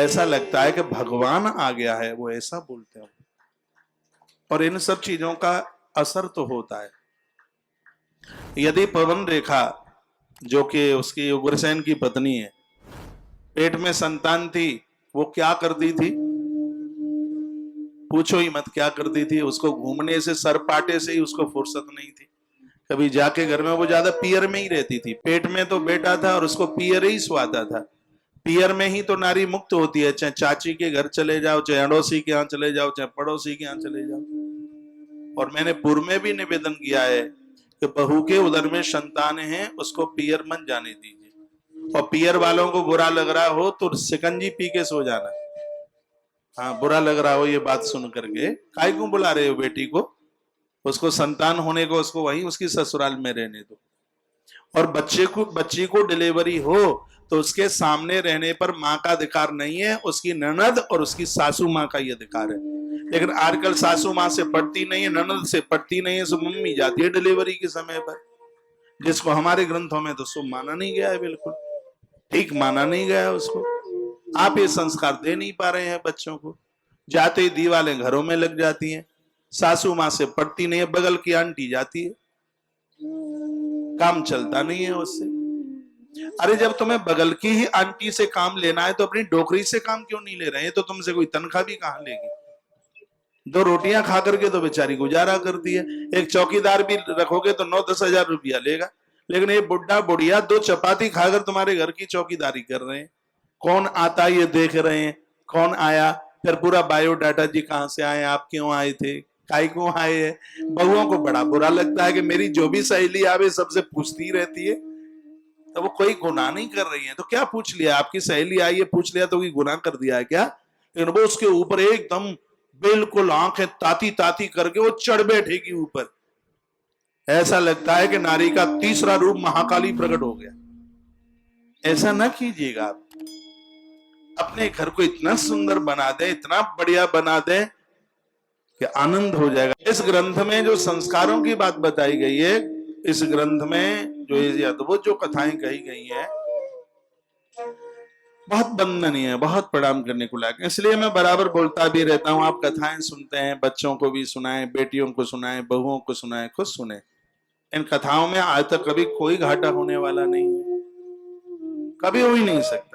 ऐसा लगता है कि भगवान आ गया है, वो ऐसा बोलते हैं। और इन सब चीजों का असर तो होता है। यदि पवन रेखा, जो कि उसकी उग्रसेन की पत्नी है, पेट में संतान थी, वो क्या करती थी? पूछो ही मत क्या करती थी। उसको घूमने से, सरपाटे से ही उसको फुर्सत नहीं थी। कभी जाके घर में, वो ज्यादा पियर में ही रहती थी। पेट में तो बेटा था और उसको पियर ही सुहाता था। पियर में ही तो नारी मुक्त होती है। चाहे चाची के घर चले जाओ, चाहे अड़ोसी के यहाँ चले जाओ, चाहे पड़ोसी के यहाँ चले जाओ। और मैंने पूर्व में भी निवेदन किया है कि बहू के उदर में संतान है, उसको पियर मत जाने दीजिए। और पियर वालों को बुरा लग रहा हो तो शिकंजी पी के सो जाना। हाँ, बुरा लग रहा हो ये बात सुन करके, काय क्यों बुला रहे हो बेटी को? उसको संतान होने को, उसको वहीं उसकी ससुराल में रहने दो। और बच्ची को डिलीवरी हो तो उसके सामने रहने पर माँ का अधिकार नहीं है, उसकी ननद और उसकी सासू माँ का ही अधिकार है। लेकिन आजकल सासू माँ से पड़ती नहीं है, ननद से पड़ती नहीं है, सो मम्मी जाती है डिलीवरी के समय पर, जिसको हमारे ग्रंथों में तो शुभ माना नहीं गया है, बिल्कुल ठीक माना नहीं गया है उसको। आप ये संस्कार दे नहीं पा रहे हैं बच्चों को। जाते ही दीवालें घरों में लग जाती हैं, सासू माँ से पड़ती नहीं है, बगल की आंटी जाती है, काम चलता नहीं है उससे। अरे जब तुम्हें बगल की ही आंटी से काम लेना है तो अपनी डोकरी से काम क्यों नहीं ले रहे हैं? तो तुमसे कोई तनख्वाह भी कहां लेगी? दो रोटियां खा करके तो बेचारी गुजारा करती है। एक चौकीदार भी रखोगे तो 9-10 हजार रुपया लेगा। लेकिन ये बुढ़ा बुढ़िया 2 चपाती खाकर तुम्हारे घर की चौकीदारी कर रहे हैं। कौन आता ये देख रहे हैं, कौन आया, फिर पूरा बायोडाटा, जी कहां से आए, आप क्यों आए थे, काई क्यों आए हैं। बहुओं को बड़ा बुरा लगता है कि मेरी जो भी सहेली आवे सबसे पूछती रहती है। तो वो कोई गुनाह नहीं कर रही है तो क्या पूछ लिया? आपकी सहेली आई है, पूछ लिया तो कोई गुनाह कर दिया है क्या? लेकिन वो उसके ऊपर एकदम बिल्कुल आंखें ताती ताती करके वो चढ़ बैठेगी ऊपर। ऐसा लगता है कि नारी का तीसरा रूप महाकाली प्रकट हो गया। ऐसा ना कीजिएगा आप। अपने घर को इतना सुंदर बना दे, इतना बढ़िया बना दे कि आनंद हो जाएगा। इस ग्रंथ में जो संस्कारों की बात बताई गई है, इस ग्रंथ में जो ये अद्भुत जो कथाएं कही गई हैं, बहुत वंदनीय है, बहुत प्रणाम करने को लायक। इसलिए मैं बराबर बोलता भी रहता हूं, आप कथाएं सुनते हैं, बच्चों को भी सुनाएं, बेटियों को सुनाएं, बहुओं को सुनाएं, खुद सुने। इन कथाओं में आज तक कभी कोई घाटा होने वाला नहीं है, कभी हो ही नहीं सकता।